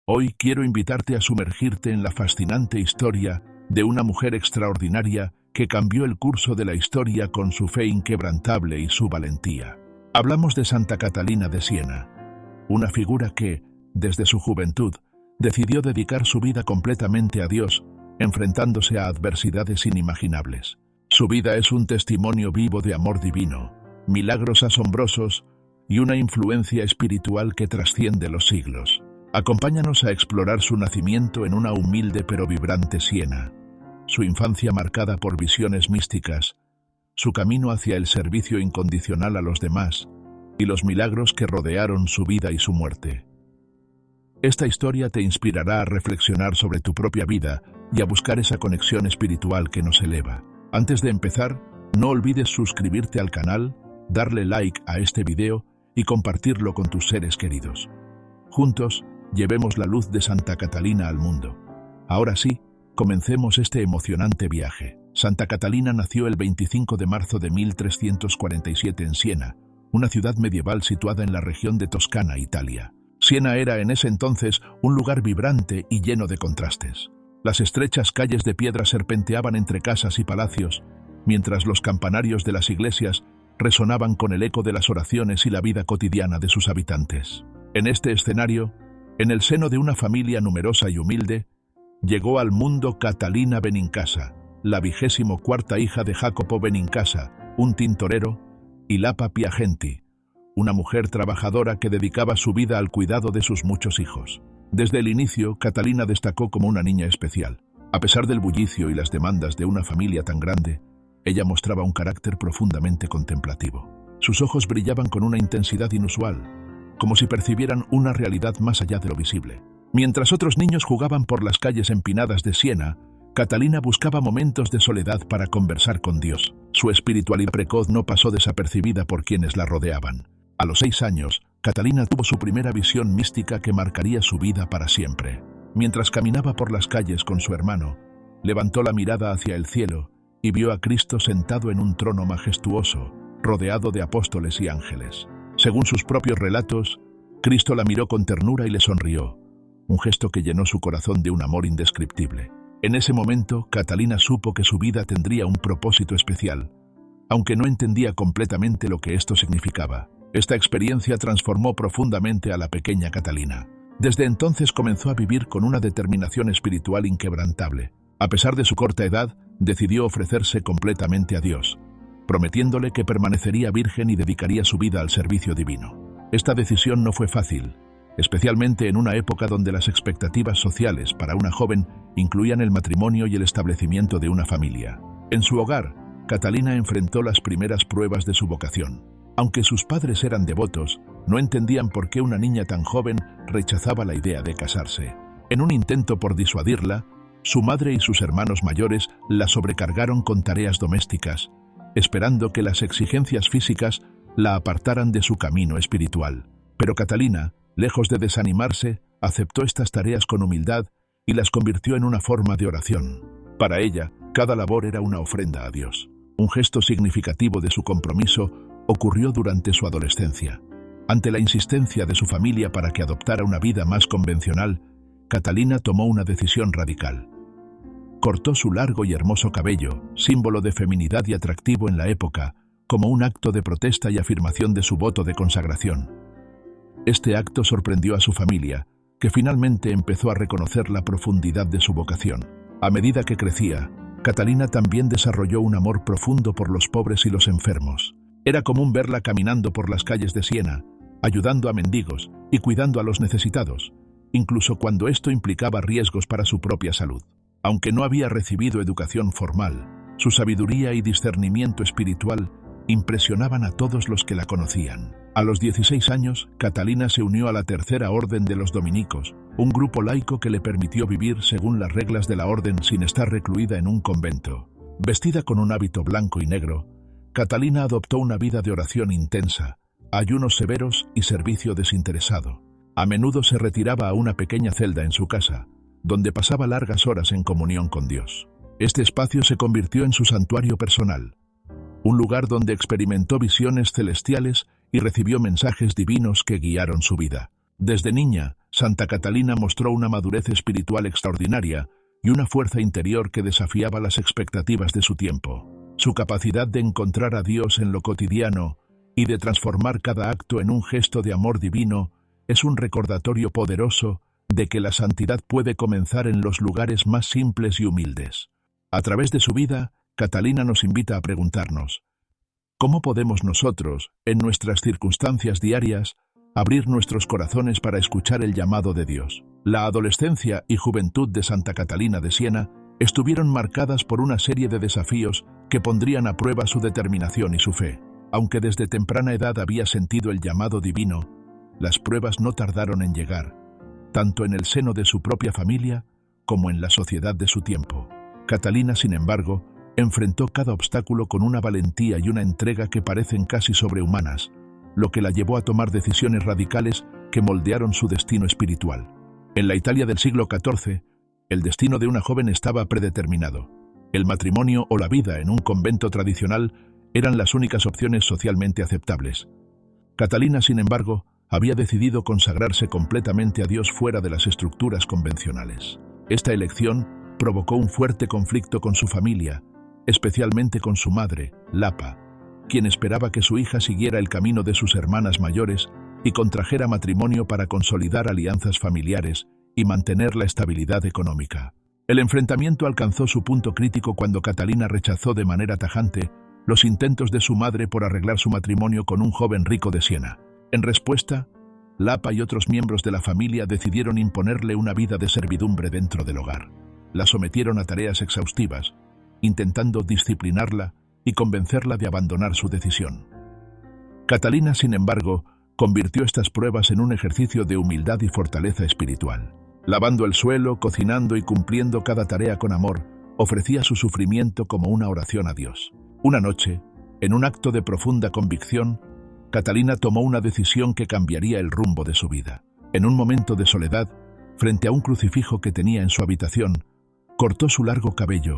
Hoy quiero invitarte a sumergirte en la fascinante historia de una mujer extraordinaria que cambió el curso de la historia con su fe inquebrantable y su valentía. Hablamos de Santa Catalina de Siena, una figura que, desde su juventud, decidió dedicar su vida completamente a Dios, enfrentándose a adversidades inimaginables. Su vida es un testimonio vivo de amor divino, milagros asombrosos y una influencia espiritual que trasciende los siglos. Acompáñanos a explorar su nacimiento en una humilde pero vibrante Siena, su infancia marcada por visiones místicas, su camino hacia el servicio incondicional a los demás y los milagros que rodearon su vida y su muerte. Esta historia te inspirará a reflexionar sobre tu propia vida y a buscar esa conexión espiritual que nos eleva. Antes de empezar, no olvides suscribirte al canal, darle like a este video y compartirlo con tus seres queridos. Juntos, llevemos la luz de Santa Catalina al mundo. Ahora sí, comencemos este emocionante viaje. Santa Catalina nació el 25 de marzo de 1347 en Siena, una ciudad medieval situada en la región de Toscana, Italia. Siena era en ese entonces un lugar vibrante y lleno de contrastes. Las estrechas calles de piedra serpenteaban entre casas y palacios, mientras los campanarios de las iglesias resonaban con el eco de las oraciones y la vida cotidiana de sus habitantes. En este escenario, en el seno de una familia numerosa y humilde, llegó al mundo Catalina Benincasa, la 24ª hija de Jacopo Benincasa, un tintorero, y Lapa Piagenti, una mujer trabajadora que dedicaba su vida al cuidado de sus muchos hijos. Desde el inicio, Catalina destacó como una niña especial. A pesar del bullicio y las demandas de una familia tan grande, ella mostraba un carácter profundamente contemplativo. Sus ojos brillaban con una intensidad inusual, como si percibieran una realidad más allá de lo visible. Mientras otros niños jugaban por las calles empinadas de Siena, Catalina buscaba momentos de soledad para conversar con Dios. Su espiritualidad precoz no pasó desapercibida por quienes la rodeaban. A los 6 años, Catalina tuvo su primera visión mística que marcaría su vida para siempre. Mientras caminaba por las calles con su hermano, levantó la mirada hacia el cielo y vio a Cristo sentado en un trono majestuoso, rodeado de apóstoles y ángeles. Según sus propios relatos, Cristo la miró con ternura y le sonrió, un gesto que llenó su corazón de un amor indescriptible. En ese momento, Catalina supo que su vida tendría un propósito especial, aunque no entendía completamente lo que esto significaba. Esta experiencia transformó profundamente a la pequeña Catalina. Desde entonces comenzó a vivir con una determinación espiritual inquebrantable. A pesar de su corta edad, decidió ofrecerse completamente a Dios, prometiéndole que permanecería virgen y dedicaría su vida al servicio divino. Esta decisión no fue fácil, especialmente en una época donde las expectativas sociales para una joven incluían el matrimonio y el establecimiento de una familia. En su hogar, Catalina enfrentó las primeras pruebas de su vocación. Aunque sus padres eran devotos, no entendían por qué una niña tan joven rechazaba la idea de casarse. En un intento por disuadirla, su madre y sus hermanos mayores la sobrecargaron con tareas domésticas, esperando que las exigencias físicas la apartaran de su camino espiritual. Pero Catalina, lejos de desanimarse, aceptó estas tareas con humildad y las convirtió en una forma de oración. Para ella, cada labor era una ofrenda a Dios. Un gesto significativo de su compromiso ocurrió durante su adolescencia. Ante la insistencia de su familia para que adoptara una vida más convencional, Catalina tomó una decisión radical. Cortó su largo y hermoso cabello, símbolo de feminidad y atractivo en la época, como un acto de protesta y afirmación de su voto de consagración. Este acto sorprendió a su familia, que finalmente empezó a reconocer la profundidad de su vocación. A medida que crecía, Catalina también desarrolló un amor profundo por los pobres y los enfermos. Era común verla caminando por las calles de Siena, ayudando a mendigos y cuidando a los necesitados, incluso cuando esto implicaba riesgos para su propia salud. Aunque no había recibido educación formal, su sabiduría y discernimiento espiritual impresionaban a todos los que la conocían. A los 16 años, Catalina se unió a la Tercera Orden de los Dominicos, un grupo laico que le permitió vivir según las reglas de la orden sin estar recluida en un convento. Vestida con un hábito blanco y negro, Catalina adoptó una vida de oración intensa, ayunos severos y servicio desinteresado. A menudo se retiraba a una pequeña celda en su casa, donde pasaba largas horas en comunión con Dios. Este espacio se convirtió en su santuario personal, un lugar donde experimentó visiones celestiales y recibió mensajes divinos que guiaron su vida. Desde niña, Santa Catalina mostró una madurez espiritual extraordinaria y una fuerza interior que desafiaba las expectativas de su tiempo. Su capacidad de encontrar a Dios en lo cotidiano y de transformar cada acto en un gesto de amor divino es un recordatorio poderoso de que la santidad puede comenzar en los lugares más simples y humildes. A través de su vida, Catalina nos invita a preguntarnos: ¿cómo podemos nosotros, en nuestras circunstancias diarias, abrir nuestros corazones para escuchar el llamado de Dios? La adolescencia y juventud de Santa Catalina de Siena estuvieron marcadas por una serie de desafíos que pondrían a prueba su determinación y su fe. Aunque desde temprana edad había sentido el llamado divino, las pruebas no tardaron en llegar, tanto en el seno de su propia familia como en la sociedad de su tiempo. Catalina, sin embargo, enfrentó cada obstáculo con una valentía y una entrega que parecen casi sobrehumanas, lo que la llevó a tomar decisiones radicales que moldearon su destino espiritual. En la Italia del siglo XIV, el destino de una joven estaba predeterminado. El matrimonio o la vida en un convento tradicional eran las únicas opciones socialmente aceptables. Catalina, sin embargo, había decidido consagrarse completamente a Dios fuera de las estructuras convencionales. Esta elección provocó un fuerte conflicto con su familia, especialmente con su madre, Lapa, quien esperaba que su hija siguiera el camino de sus hermanas mayores y contrajera matrimonio para consolidar alianzas familiares y mantener la estabilidad económica. El enfrentamiento alcanzó su punto crítico cuando Catalina rechazó de manera tajante los intentos de su madre por arreglar su matrimonio con un joven rico de Siena. En respuesta, Lapa y otros miembros de la familia decidieron imponerle una vida de servidumbre dentro del hogar. La sometieron a tareas exhaustivas, intentando disciplinarla y convencerla de abandonar su decisión. Catalina, sin embargo, convirtió estas pruebas en un ejercicio de humildad y fortaleza espiritual. Lavando el suelo, cocinando y cumpliendo cada tarea con amor, ofrecía su sufrimiento como una oración a Dios. Una noche, en un acto de profunda convicción, Catalina tomó una decisión que cambiaría el rumbo de su vida. En un momento de soledad, frente a un crucifijo que tenía en su habitación, cortó su largo cabello,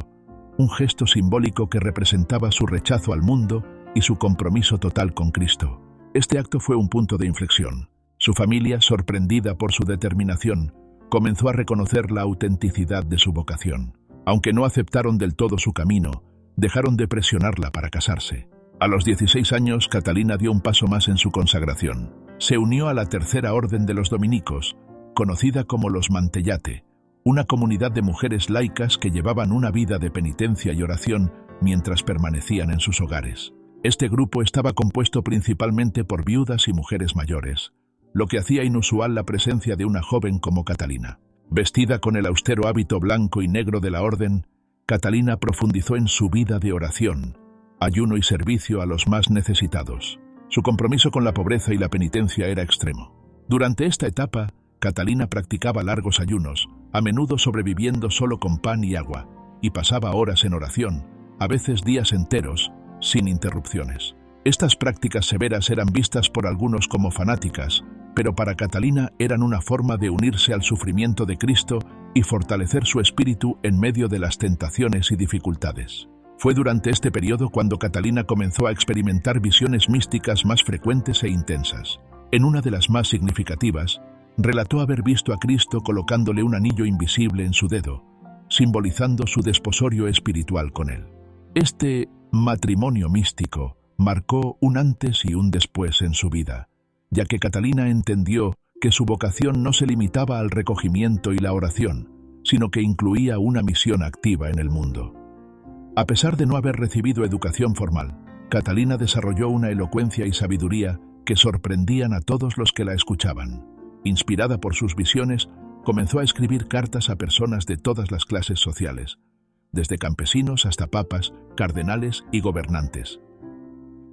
un gesto simbólico que representaba su rechazo al mundo y su compromiso total con Cristo. Este acto fue un punto de inflexión. Su familia, sorprendida por su determinación, comenzó a reconocer la autenticidad de su vocación. Aunque no aceptaron del todo su camino, dejaron de presionarla para casarse. A los 16 años, Catalina dio un paso más en su consagración. Se unió a la Tercera Orden de los Dominicos, conocida como los Mantellate, una comunidad de mujeres laicas que llevaban una vida de penitencia y oración mientras permanecían en sus hogares. Este grupo estaba compuesto principalmente por viudas y mujeres mayores, lo que hacía inusual la presencia de una joven como Catalina. Vestida con el austero hábito blanco y negro de la orden, Catalina profundizó en su vida de oración, ayuno y servicio a los más necesitados. Su compromiso con la pobreza y la penitencia era extremo. Durante esta etapa, Catalina practicaba largos ayunos, a menudo sobreviviendo solo con pan y agua, y pasaba horas en oración, a veces días enteros, sin interrupciones. Estas prácticas severas eran vistas por algunos como fanáticas, pero para Catalina eran una forma de unirse al sufrimiento de Cristo y fortalecer su espíritu en medio de las tentaciones y dificultades. Fue durante este periodo cuando Catalina comenzó a experimentar visiones místicas más frecuentes e intensas. En una de las más significativas, relató haber visto a Cristo colocándole un anillo invisible en su dedo, simbolizando su desposorio espiritual con él. Este matrimonio místico marcó un antes y un después en su vida, ya que Catalina entendió que su vocación no se limitaba al recogimiento y la oración, sino que incluía una misión activa en el mundo. A pesar de no haber recibido educación formal, Catalina desarrolló una elocuencia y sabiduría que sorprendían a todos los que la escuchaban. Inspirada por sus visiones, comenzó a escribir cartas a personas de todas las clases sociales, desde campesinos hasta papas, cardenales y gobernantes.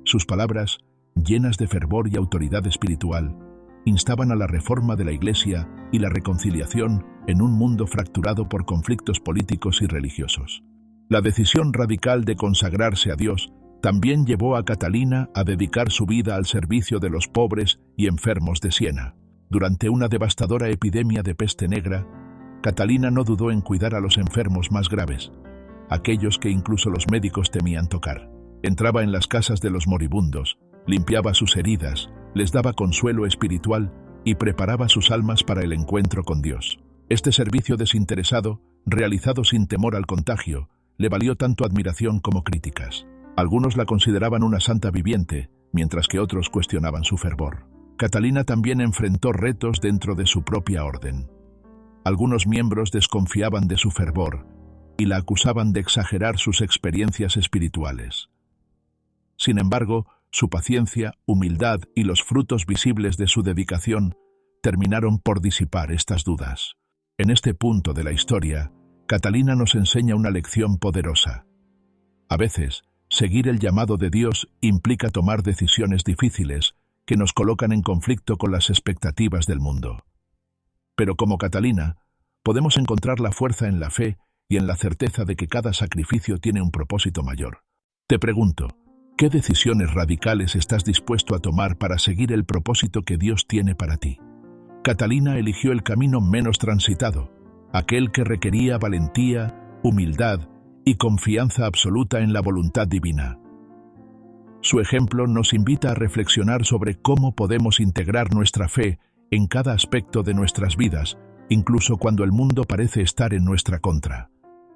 Sus palabras, llenas de fervor y autoridad espiritual, instaban a la reforma de la Iglesia y la reconciliación en un mundo fracturado por conflictos políticos y religiosos. La decisión radical de consagrarse a Dios también llevó a Catalina a dedicar su vida al servicio de los pobres y enfermos de Siena. Durante una devastadora epidemia de peste negra, Catalina no dudó en cuidar a los enfermos más graves, aquellos que incluso los médicos temían tocar. Entraba en las casas de los moribundos, limpiaba sus heridas, les daba consuelo espiritual y preparaba sus almas para el encuentro con Dios. Este servicio desinteresado, realizado sin temor al contagio, le valió tanto admiración como críticas. Algunos la consideraban una santa viviente, mientras que otros cuestionaban su fervor. Catalina también enfrentó retos dentro de su propia orden. Algunos miembros desconfiaban de su fervor y la acusaban de exagerar sus experiencias espirituales. Sin embargo, su paciencia, humildad y los frutos visibles de su dedicación terminaron por disipar estas dudas. En este punto de la historia, Catalina nos enseña una lección poderosa. A veces, seguir el llamado de Dios implica tomar decisiones difíciles que nos colocan en conflicto con las expectativas del mundo. Pero como Catalina, podemos encontrar la fuerza en la fe y en la certeza de que cada sacrificio tiene un propósito mayor. Te pregunto, ¿qué decisiones radicales estás dispuesto a tomar para seguir el propósito que Dios tiene para ti? Catalina eligió el camino menos transitado, aquel que requería valentía, humildad y confianza absoluta en la voluntad divina. Su ejemplo nos invita a reflexionar sobre cómo podemos integrar nuestra fe en cada aspecto de nuestras vidas, incluso cuando el mundo parece estar en nuestra contra.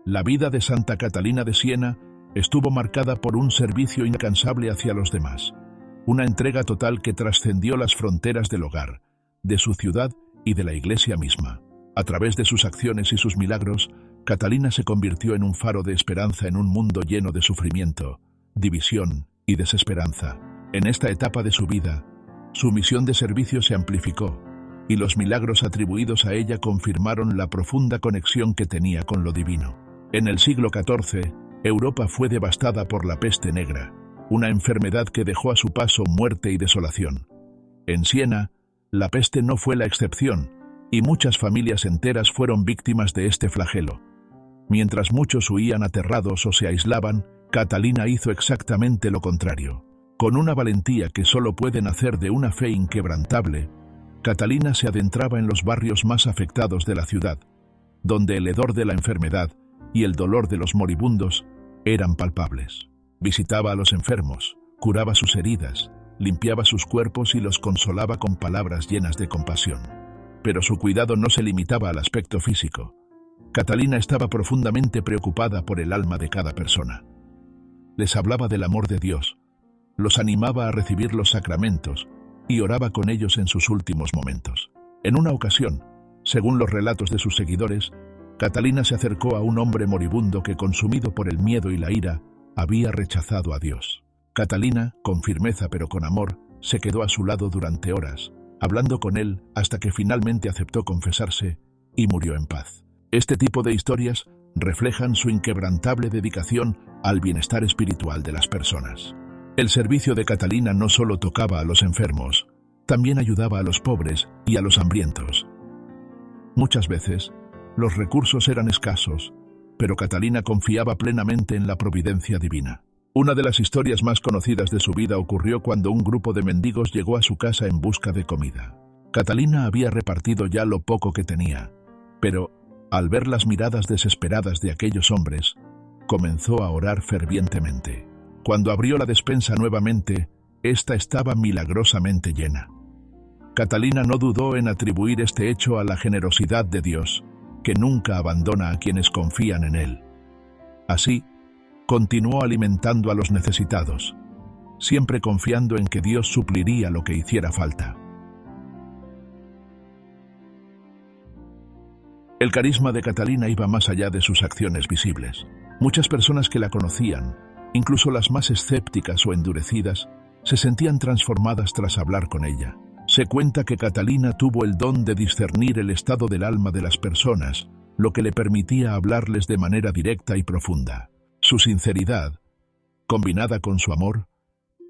La vida de Santa Catalina de Siena estuvo marcada por un servicio incansable hacia los demás, una entrega total que trascendió las fronteras del hogar, de su ciudad y de la Iglesia misma. A través de sus acciones y sus milagros, Catalina se convirtió en un faro de esperanza en un mundo lleno de sufrimiento, división y desesperanza. En esta etapa de su vida, su misión de servicio se amplificó, y los milagros atribuidos a ella confirmaron la profunda conexión que tenía con lo divino. En el siglo XIV, Europa fue devastada por la peste negra, una enfermedad que dejó a su paso muerte y desolación. En Siena, la peste no fue la excepción, y muchas familias enteras fueron víctimas de este flagelo. Mientras muchos huían aterrados o se aislaban, Catalina hizo exactamente lo contrario. Con una valentía que solo puede nacer de una fe inquebrantable, Catalina se adentraba en los barrios más afectados de la ciudad, donde el hedor de la enfermedad y el dolor de los moribundos eran palpables. Visitaba a los enfermos, curaba sus heridas, limpiaba sus cuerpos y los consolaba con palabras llenas de compasión. Pero su cuidado no se limitaba al aspecto físico. Catalina estaba profundamente preocupada por el alma de cada persona. Les hablaba del amor de Dios, los animaba a recibir los sacramentos y oraba con ellos en sus últimos momentos. En una ocasión, según los relatos de sus seguidores, Catalina se acercó a un hombre moribundo que, consumido por el miedo y la ira, había rechazado a Dios. Catalina, con firmeza pero con amor, se quedó a su lado durante horas, hablando con él hasta que finalmente aceptó confesarse y murió en paz. Este tipo de historias reflejan su inquebrantable dedicación al bienestar espiritual de las personas. El servicio de Catalina no solo tocaba a los enfermos, también ayudaba a los pobres y a los hambrientos. Muchas veces, los recursos eran escasos, pero Catalina confiaba plenamente en la providencia divina. Una de las historias más conocidas de su vida ocurrió cuando un grupo de mendigos llegó a su casa en busca de comida. Catalina había repartido ya lo poco que tenía, pero, al ver las miradas desesperadas de aquellos hombres, comenzó a orar fervientemente. Cuando abrió la despensa nuevamente, ésta estaba milagrosamente llena. Catalina no dudó en atribuir este hecho a la generosidad de Dios, que nunca abandona a quienes confían en Él. Así, continuó alimentando a los necesitados, siempre confiando en que Dios supliría lo que hiciera falta. El carisma de Catalina iba más allá de sus acciones visibles. Muchas personas que la conocían, incluso las más escépticas o endurecidas, se sentían transformadas tras hablar con ella. Se cuenta que Catalina tuvo el don de discernir el estado del alma de las personas, lo que le permitía hablarles de manera directa y profunda. Su sinceridad, combinada con su amor,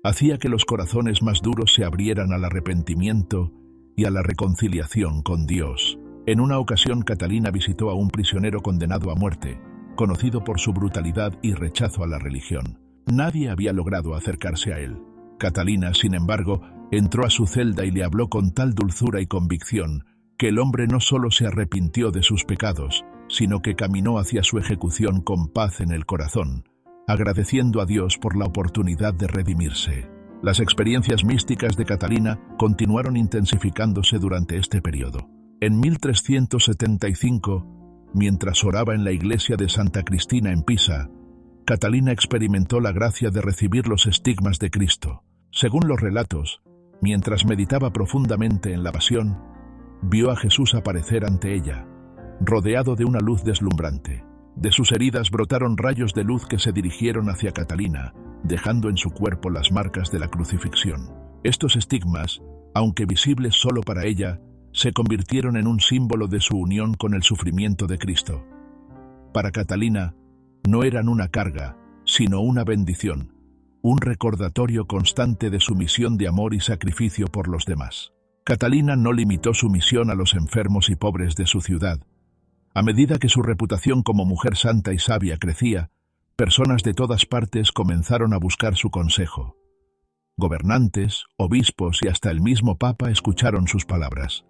hacía que los corazones más duros se abrieran al arrepentimiento y a la reconciliación con Dios. En una ocasión, Catalina visitó a un prisionero condenado a muerte, conocido por su brutalidad y rechazo a la religión. Nadie había logrado acercarse a él. Catalina, sin embargo, entró a su celda y le habló con tal dulzura y convicción que el hombre no solo se arrepintió de sus pecados, sino que caminó hacia su ejecución con paz en el corazón, agradeciendo a Dios por la oportunidad de redimirse. Las experiencias místicas de Catalina continuaron intensificándose durante este periodo. En 1375, mientras oraba en la iglesia de Santa Cristina en Pisa, Catalina experimentó la gracia de recibir los estigmas de Cristo. Según los relatos, mientras meditaba profundamente en la pasión, vio a Jesús aparecer ante ella, rodeado de una luz deslumbrante. De sus heridas brotaron rayos de luz que se dirigieron hacia Catalina, dejando en su cuerpo las marcas de la crucifixión. Estos estigmas, aunque visibles solo para ella, se convirtieron en un símbolo de su unión con el sufrimiento de Cristo. Para Catalina, no eran una carga, sino una bendición, un recordatorio constante de su misión de amor y sacrificio por los demás. Catalina no limitó su misión a los enfermos y pobres de su ciudad. A medida que su reputación como mujer santa y sabia crecía, personas de todas partes comenzaron a buscar su consejo. Gobernantes, obispos y hasta el mismo Papa escucharon sus palabras.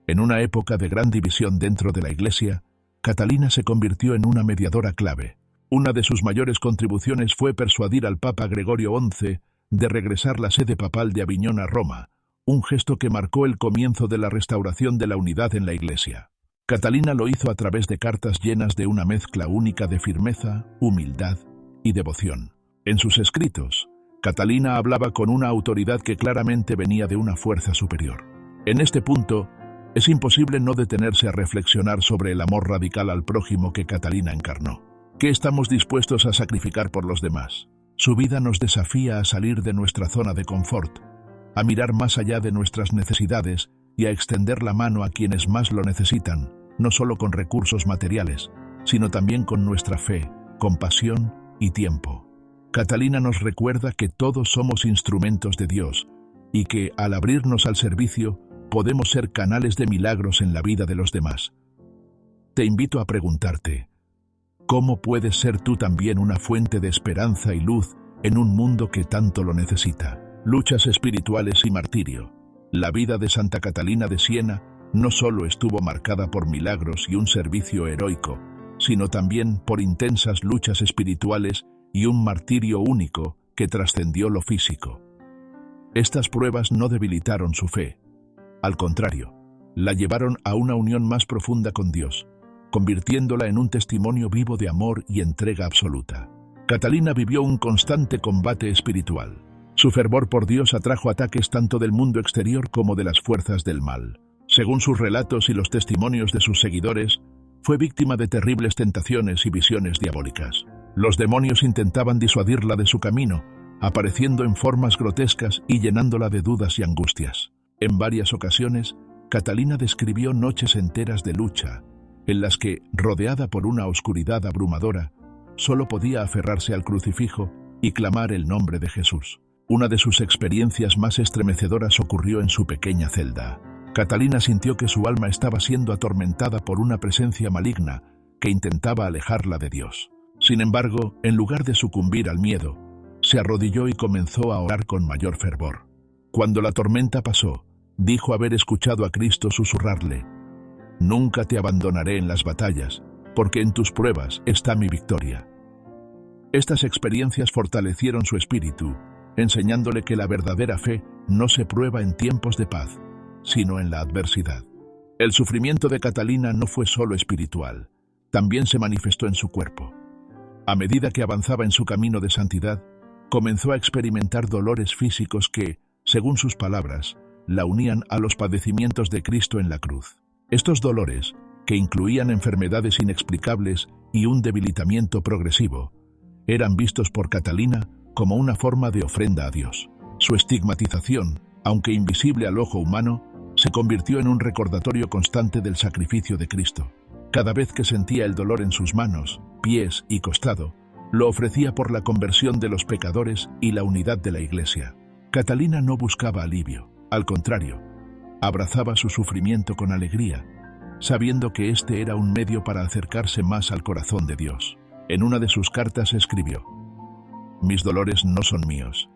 En una época de gran división dentro de la Iglesia, Catalina se convirtió en una mediadora clave. Una de sus mayores contribuciones fue persuadir al Papa Gregorio XI de regresar la sede papal de Aviñón a Roma, un gesto que marcó el comienzo de la restauración de la unidad en la Iglesia. Catalina lo hizo a través de cartas llenas de una mezcla única de firmeza, humildad y devoción. En sus escritos, Catalina hablaba con una autoridad que claramente venía de una fuerza superior. En este punto, es imposible no detenerse a reflexionar sobre el amor radical al prójimo que Catalina encarnó. ¿Qué estamos dispuestos a sacrificar por los demás? Su vida nos desafía a salir de nuestra zona de confort, a mirar más allá de nuestras necesidades y a extender la mano a quienes más lo necesitan, no solo con recursos materiales, sino también con nuestra fe, compasión y tiempo. Catalina nos recuerda que todos somos instrumentos de Dios y que, al abrirnos al servicio, podemos ser canales de milagros en la vida de los demás. Te invito a preguntarte, ¿cómo puedes ser tú también una fuente de esperanza y luz en un mundo que tanto lo necesita? Luchas espirituales y martirio. La vida de Santa Catalina de Siena no solo estuvo marcada por milagros y un servicio heroico, sino también por intensas luchas espirituales y un martirio único que trascendió lo físico. Estas pruebas no debilitaron su fe. Al contrario, la llevaron a una unión más profunda con Dios, convirtiéndola en un testimonio vivo de amor y entrega absoluta. Catalina vivió un constante combate espiritual. Su fervor por Dios atrajo ataques tanto del mundo exterior como de las fuerzas del mal. Según sus relatos y los testimonios de sus seguidores, fue víctima de terribles tentaciones y visiones diabólicas. Los demonios intentaban disuadirla de su camino, apareciendo en formas grotescas y llenándola de dudas y angustias. En varias ocasiones, Catalina describió noches enteras de lucha, en las que, rodeada por una oscuridad abrumadora, solo podía aferrarse al crucifijo y clamar el nombre de Jesús. Una de sus experiencias más estremecedoras ocurrió en su pequeña celda. Catalina sintió que su alma estaba siendo atormentada por una presencia maligna que intentaba alejarla de Dios. Sin embargo, en lugar de sucumbir al miedo, se arrodilló y comenzó a orar con mayor fervor. Cuando la tormenta pasó, dijo haber escuchado a Cristo susurrarle: «Nunca te abandonaré en las batallas, porque en tus pruebas está mi victoria». Estas experiencias fortalecieron su espíritu, enseñándole que la verdadera fe no se prueba en tiempos de paz, sino en la adversidad. El sufrimiento de Catalina no fue solo espiritual, también se manifestó en su cuerpo. A medida que avanzaba en su camino de santidad, comenzó a experimentar dolores físicos que, según sus palabras, la unían a los padecimientos de Cristo en la cruz. Estos dolores, que incluían enfermedades inexplicables y un debilitamiento progresivo, eran vistos por Catalina como una forma de ofrenda a Dios. Su estigmatización, aunque invisible al ojo humano, se convirtió en un recordatorio constante del sacrificio de Cristo. Cada vez que sentía el dolor en sus manos, pies y costado, lo ofrecía por la conversión de los pecadores y la unidad de la Iglesia. Catalina no buscaba alivio, al contrario, abrazaba su sufrimiento con alegría, sabiendo que este era un medio para acercarse más al corazón de Dios. En una de sus cartas escribió: «Mis dolores no son míos,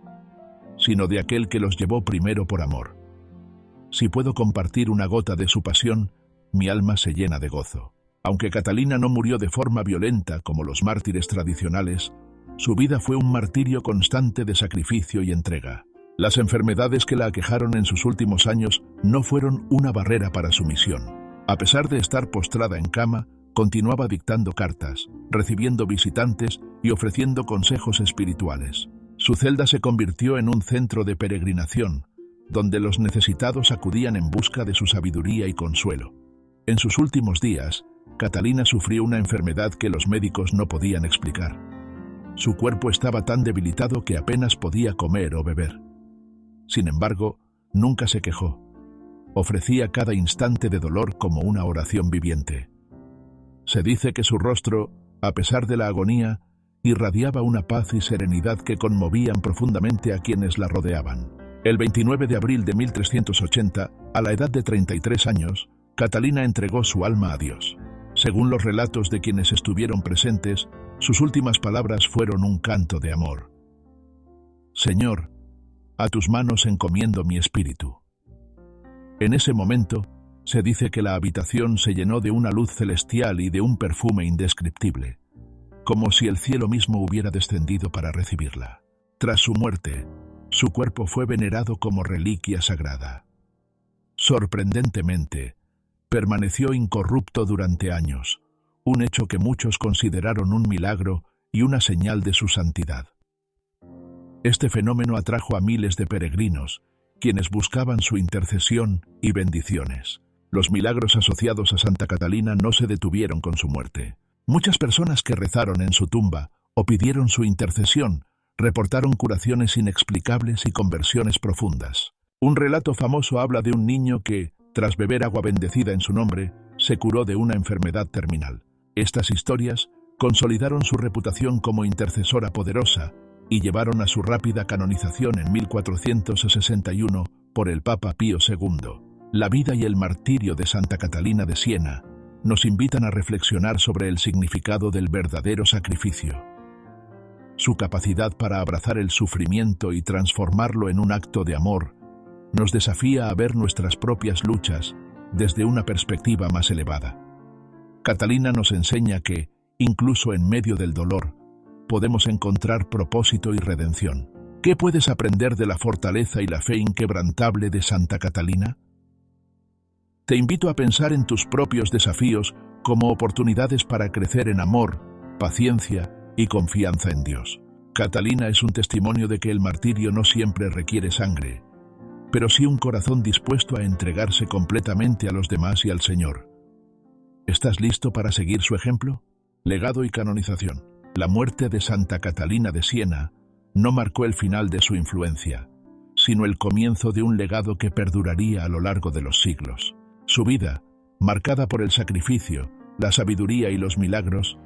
sino de aquel que los llevó primero por amor. Si puedo compartir una gota de su pasión, mi alma se llena de gozo». Aunque Catalina no murió de forma violenta como los mártires tradicionales, su vida fue un martirio constante de sacrificio y entrega. Las enfermedades que la aquejaron en sus últimos años no fueron una barrera para su misión. A pesar de estar postrada en cama, continuaba dictando cartas, recibiendo visitantes y ofreciendo consejos espirituales. Su celda se convirtió en un centro de peregrinación, donde los necesitados acudían en busca de su sabiduría y consuelo. En sus últimos días, Catalina sufrió una enfermedad que los médicos no podían explicar. Su cuerpo estaba tan debilitado que apenas podía comer o beber. Sin embargo, nunca se quejó. Ofrecía cada instante de dolor como una oración viviente. Se dice que su rostro, a pesar de la agonía, irradiaba una paz y serenidad que conmovían profundamente a quienes la rodeaban. El 29 de abril de 1380, a la edad de 33 años, Catalina entregó su alma a Dios. Según los relatos de quienes estuvieron presentes, sus últimas palabras fueron un canto de amor. Señor, a tus manos encomiendo mi espíritu. En ese momento, se dice que la habitación se llenó de una luz celestial y de un perfume indescriptible, como si el cielo mismo hubiera descendido para recibirla. Tras su muerte, su cuerpo fue venerado como reliquia sagrada. Sorprendentemente, permaneció incorrupto durante años, un hecho que muchos consideraron un milagro y una señal de su santidad. Este fenómeno atrajo a miles de peregrinos, quienes buscaban su intercesión y bendiciones. Los milagros asociados a Santa Catalina no se detuvieron con su muerte. Muchas personas que rezaron en su tumba o pidieron su intercesión reportaron curaciones inexplicables y conversiones profundas. Un relato famoso habla de un niño que, tras beber agua bendecida en su nombre, se curó de una enfermedad terminal. Estas historias consolidaron su reputación como intercesora poderosa y llevaron a su rápida canonización en 1461 por el Papa Pío II. La vida y el martirio de Santa Catalina de Siena nos invitan a reflexionar sobre el significado del verdadero sacrificio. Su capacidad para abrazar el sufrimiento y transformarlo en un acto de amor nos desafía a ver nuestras propias luchas desde una perspectiva más elevada. Catalina nos enseña que, incluso en medio del dolor, podemos encontrar propósito y redención. ¿Qué puedes aprender de la fortaleza y la fe inquebrantable de Santa Catalina? Te invito a pensar en tus propios desafíos como oportunidades para crecer en amor, paciencia y confianza en Dios. Catalina es un testimonio de que el martirio no siempre requiere sangre, pero sí un corazón dispuesto a entregarse completamente a los demás y al Señor. ¿Estás listo para seguir su ejemplo? Legado y canonización. La muerte de Santa Catalina de Siena no marcó el final de su influencia, sino el comienzo de un legado que perduraría a lo largo de los siglos. Su vida, marcada por el sacrificio, la sabiduría y los milagros,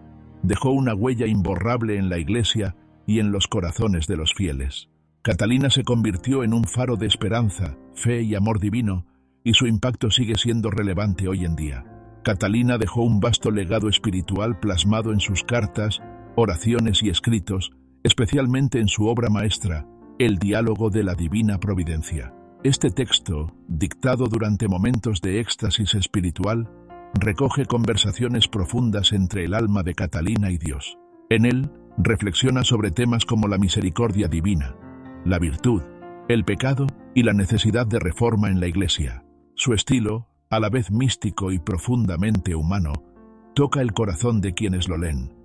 dejó una huella imborrable en la Iglesia y en los corazones de los fieles. Catalina se convirtió en un faro de esperanza, fe y amor divino, y su impacto sigue siendo relevante hoy en día. Catalina dejó un vasto legado espiritual plasmado en sus cartas, oraciones y escritos, especialmente en su obra maestra, El diálogo de la Divina Providencia. Este texto, dictado durante momentos de éxtasis espiritual, recoge conversaciones profundas entre el alma de Catalina y Dios. En él, reflexiona sobre temas como la misericordia divina, la virtud, el pecado y la necesidad de reforma en la Iglesia. Su estilo, a la vez místico y profundamente humano, toca el corazón de quienes lo leen.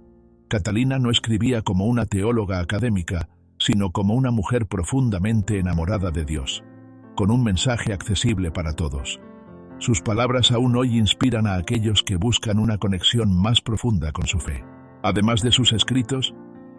Catalina no escribía como una teóloga académica, sino como una mujer profundamente enamorada de Dios, con un mensaje accesible para todos. Sus palabras aún hoy inspiran a aquellos que buscan una conexión más profunda con su fe. Además de sus escritos,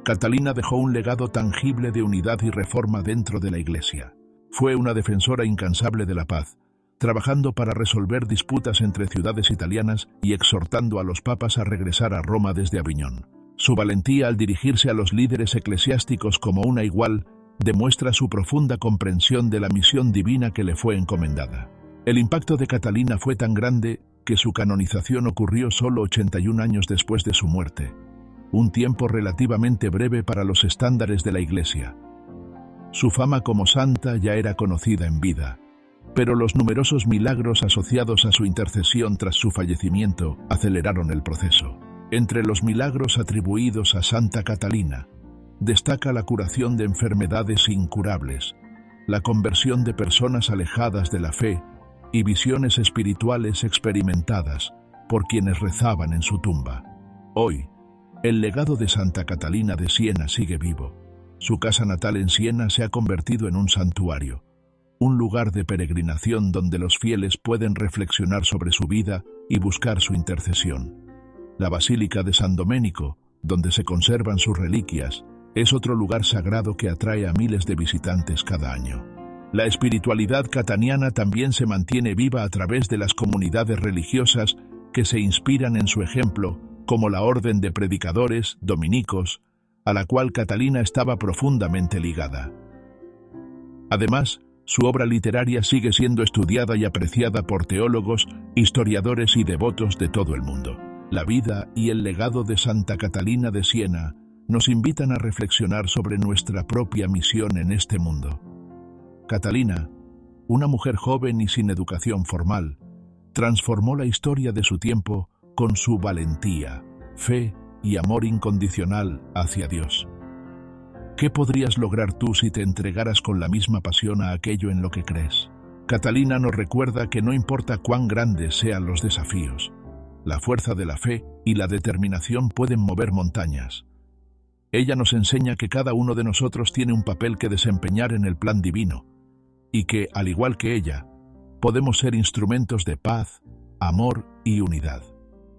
Catalina dejó un legado tangible de unidad y reforma dentro de la Iglesia. Fue una defensora incansable de la paz, trabajando para resolver disputas entre ciudades italianas y exhortando a los papas a regresar a Roma desde Aviñón. Su valentía al dirigirse a los líderes eclesiásticos como una igual demuestra su profunda comprensión de la misión divina que le fue encomendada. El impacto de Catalina fue tan grande que su canonización ocurrió solo 81 años después de su muerte, un tiempo relativamente breve para los estándares de la Iglesia. Su fama como santa ya era conocida en vida, pero los numerosos milagros asociados a su intercesión tras su fallecimiento aceleraron el proceso. Entre los milagros atribuidos a Santa Catalina, destaca la curación de enfermedades incurables, la conversión de personas alejadas de la fe y visiones espirituales experimentadas por quienes rezaban en su tumba. Hoy, el legado de Santa Catalina de Siena sigue vivo. Su casa natal en Siena se ha convertido en un santuario, un lugar de peregrinación donde los fieles pueden reflexionar sobre su vida y buscar su intercesión. La Basílica de San Domenico, donde se conservan sus reliquias, es otro lugar sagrado que atrae a miles de visitantes cada año. La espiritualidad cataniana también se mantiene viva a través de las comunidades religiosas que se inspiran en su ejemplo, como la Orden de Predicadores dominicos, a la cual Catalina estaba profundamente ligada. Además, su obra literaria sigue siendo estudiada y apreciada por teólogos, historiadores y devotos de todo el mundo. La vida y el legado de Santa Catalina de Siena nos invitan a reflexionar sobre nuestra propia misión en este mundo. Catalina, una mujer joven y sin educación formal, transformó la historia de su tiempo con su valentía, fe y amor incondicional hacia Dios. ¿Qué podrías lograr tú si te entregaras con la misma pasión a aquello en lo que crees? Catalina nos recuerda que no importa cuán grandes sean los desafíos, la fuerza de la fe y la determinación pueden mover montañas. Ella nos enseña que cada uno de nosotros tiene un papel que desempeñar en el plan divino, y que, al igual que ella, podemos ser instrumentos de paz, amor y unidad.